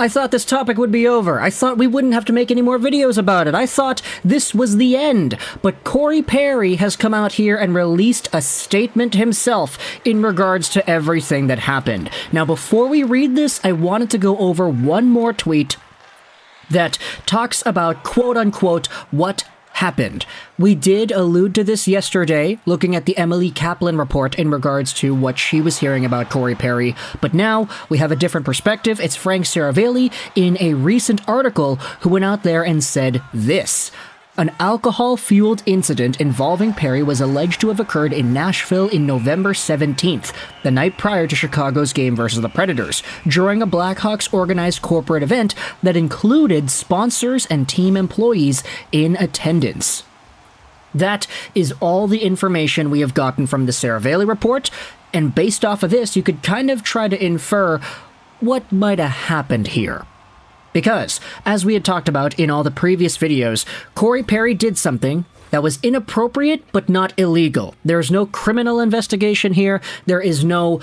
I thought this topic would be over. I thought we wouldn't have to make any more videos about it. I thought this was the end. But Corey Perry has come out here and released a statement himself in regards to everything that happened. Now, before we read this, I wanted to go over one more tweet that talks about, quote-unquote, what happened. We did allude to this yesterday, looking at the Emily Kaplan report in regards to what she was hearing about Corey Perry, but now we have a different perspective. It's Frank Seravalli in a recent article who went out there and said this. An alcohol-fueled incident involving Perry was alleged to have occurred in Nashville in November 17th, the night prior to Chicago's game versus the Predators, during a Blackhawks organized corporate event that included sponsors and team employees in attendance. That is all the information we have gotten from the Seravalli report, and based off of this, you could kind of try to infer what might have happened here. Because, as we had talked about in all the previous videos, Corey Perry did something that was inappropriate but not illegal. There's no criminal investigation here. There is no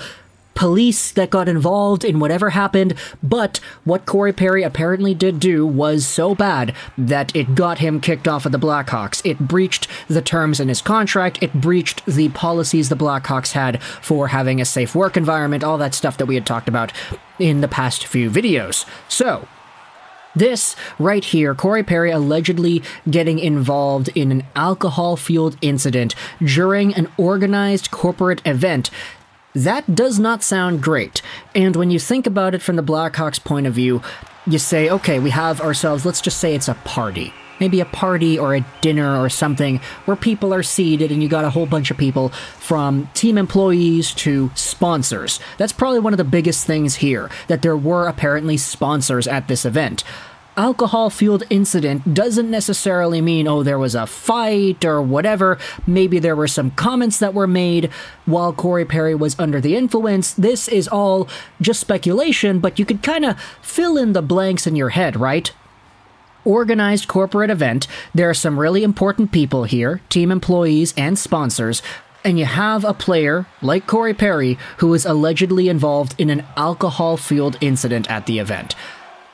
police that got involved in whatever happened, but what Corey Perry apparently did do was so bad that it got him kicked off of the Blackhawks. It breached the terms in his contract. It breached the policies the Blackhawks had for having a safe work environment, all that stuff that we had talked about in the past few videos. So, this right here, Corey Perry allegedly getting involved in an alcohol-fueled incident during an organized corporate event, that does not sound great. And when you think about it from the Blackhawks' point of view, you say, okay, we have ourselves, let's just say it's a party. Maybe a party or a dinner or something where people are seated and you got a whole bunch of people from team employees to sponsors. That's probably one of the biggest things here, that there were apparently sponsors at this event. Alcohol-fueled incident doesn't necessarily mean, oh, there was a fight or whatever. Maybe there were some comments that were made while Corey Perry was under the influence. This is all just speculation, but you could kind of fill in the blanks in your head, right? Organized corporate event. There are some really important people here, team employees and sponsors, and you have a player like Corey Perry who is allegedly involved in an alcohol-fueled incident at the event.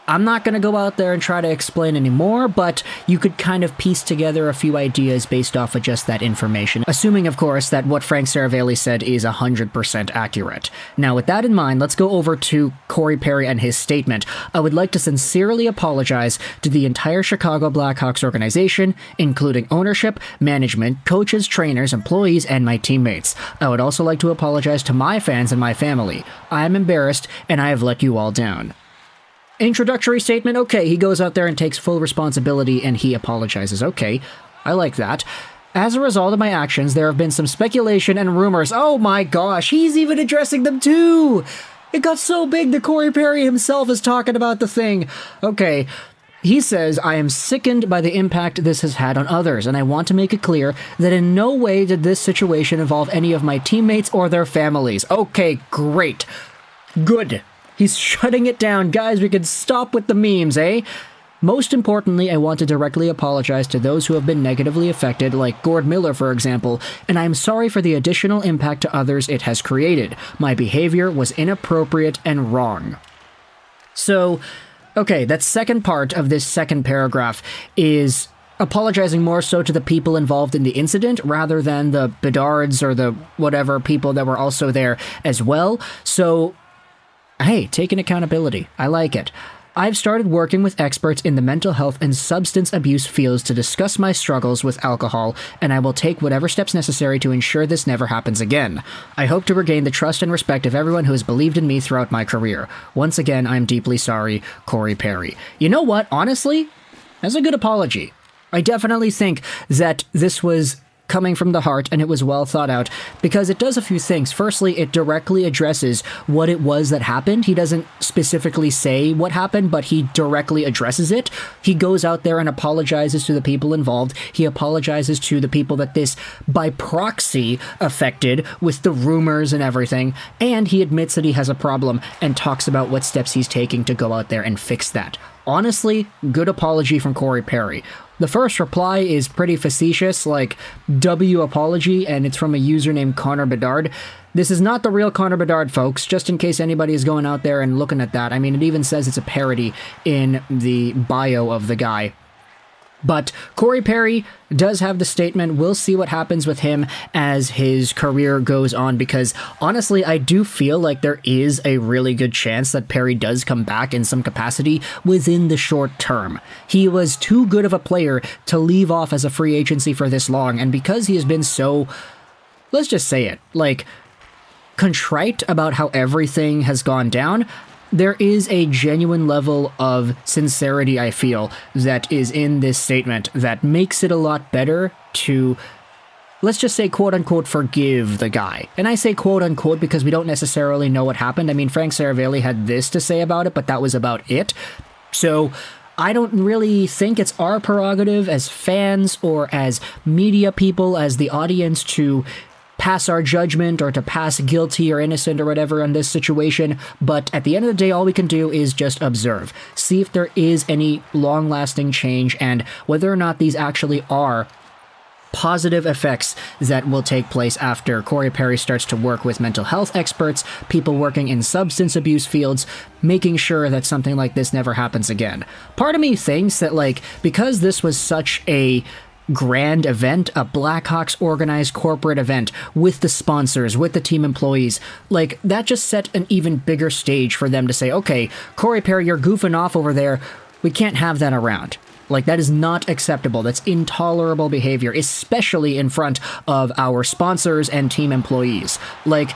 I'm not going to go out there and try to explain anymore, but you could kind of piece together a few ideas based off of just that information, assuming, of course, that what Frank Seravalli said is 100% accurate. Now, with that in mind, let's go over to Corey Perry and his statement. I would like to sincerely apologize to the entire Chicago Blackhawks organization, including ownership, management, coaches, trainers, employees, and my teammates. I would also like to apologize to my fans and my family. I am embarrassed, and I have let you all down. Introductory statement, okay, he goes out there and takes full responsibility and he apologizes. Okay, I like that. As a result of my actions, there have been some speculation and rumors. Oh my gosh, he's even addressing them too! It got so big that Corey Perry himself is talking about the thing. Okay, he says, I am sickened by the impact this has had on others, and I want to make it clear that in no way did this situation involve any of my teammates or their families. Okay, great. Good. He's shutting it down. Guys, we can stop with the memes, eh? Most importantly, I want to directly apologize to those who have been negatively affected, like Gord Miller, for example, and I am sorry for the additional impact to others it has created. My behavior was inappropriate and wrong. So, okay, that second part of this second paragraph is apologizing more so to the people involved in the incident rather than the Bedards or the whatever people that were also there as well. So, hey, taking accountability. I like it. I've started working with experts in the mental health and substance abuse fields to discuss my struggles with alcohol, and I will take whatever steps necessary to ensure this never happens again. I hope to regain the trust and respect of everyone who has believed in me throughout my career. Once again, I'm deeply sorry, Corey Perry. You know what? Honestly, that's a good apology. I definitely think that this was coming from the heart, and it was well thought out, because it does a few things. Firstly, it directly addresses what it was that happened. He doesn't specifically say what happened, but he directly addresses it. He goes out there and apologizes to the people involved. He apologizes to the people that this, by proxy, affected with the rumors and everything, and he admits that he has a problem and talks about what steps he's taking to go out there and fix that. Honestly, good apology from Corey Perry. The first reply is pretty facetious, like, W apology, and it's from a user named Connor Bedard. This is not the real Connor Bedard, folks, just in case anybody is going out there and looking at that. I mean, it even says it's a parody in the bio of the guy. But Corey Perry does have the statement. We'll see what happens with him as his career goes on, because honestly, I do feel like there is a really good chance that Perry does come back in some capacity within the short term. He was too good of a player to leave off as a free agency for this long, and because he has been so, let's just say it, like, contrite about how everything has gone down, there is a genuine level of sincerity, I feel, that is in this statement that makes it a lot better to, let's just say, quote-unquote, forgive the guy. And I say quote-unquote because we don't necessarily know what happened. I mean, Frank Saravalli had this to say about it, but that was about it. So I don't really think it's our prerogative as fans or as media people, as the audience, to pass our judgment or to pass guilty or innocent or whatever on this situation, but at the end of the day, all we can do is just observe, see if there is any long-lasting change and whether or not these actually are positive effects that will take place after Corey Perry starts to work with mental health experts, people working in substance abuse fields, making sure that something like this never happens again. Part of me thinks that, like, because this was such a grand event, a Blackhawks organized corporate event with the sponsors, with the team employees, like, that just set an even bigger stage for them to say, okay, Corey Perry, you're goofing off over there. We can't have that around. Like, that is not acceptable. That's intolerable behavior, especially in front of our sponsors and team employees. Like,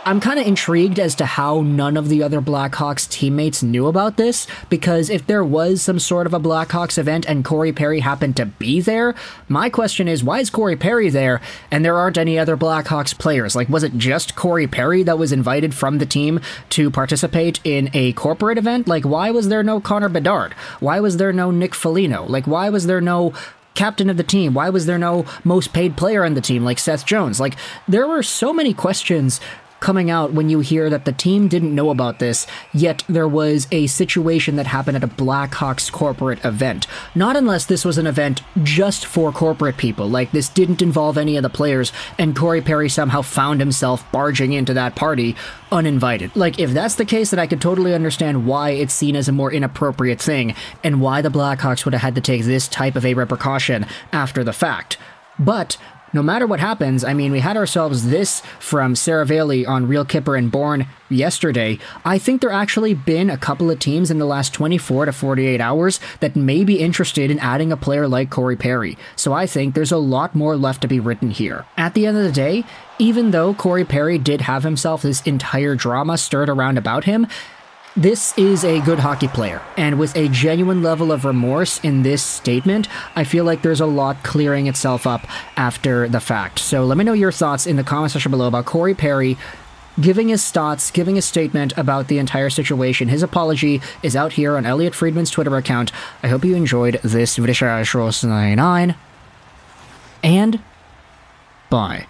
I'm kind of intrigued as to how none of the other Blackhawks teammates knew about this, because if there was some sort of a Blackhawks event and Corey Perry happened to be there, my question is, why is Corey Perry there and there aren't any other Blackhawks players? Like, was it just Corey Perry that was invited from the team to participate in a corporate event? Like, why was there no Connor Bedard? Why was there no Nick Foligno? Like, why was there no captain of the team? Why was there no most paid player on the team like Seth Jones? Like, there were so many questions coming out when you hear that the team didn't know about this, yet there was a situation that happened at a Blackhawks corporate event. Not unless this was an event just for corporate people, like this didn't involve any of the players, and Corey Perry somehow found himself barging into that party uninvited. Like, if that's the case, then I could totally understand why it's seen as a more inappropriate thing, and why the Blackhawks would have had to take this type of a repercussion after the fact. But no matter what happens, I mean, we had ourselves this from Saravalli on Real Kipper and Bourne yesterday. I think there actually been a couple of teams in the last 24 to 48 hours that may be interested in adding a player like Corey Perry. So I think there's a lot more left to be written here. At the end of the day, even though Corey Perry did have himself this entire drama stirred around about him, this is a good hockey player, and with a genuine level of remorse in this statement, I feel like there's a lot clearing itself up after the fact. So let me know your thoughts in the comment section below about Corey Perry giving his thoughts, giving a statement about the entire situation. His apology is out here on Elliot Friedman's Twitter account. I hope you enjoyed this video, and bye.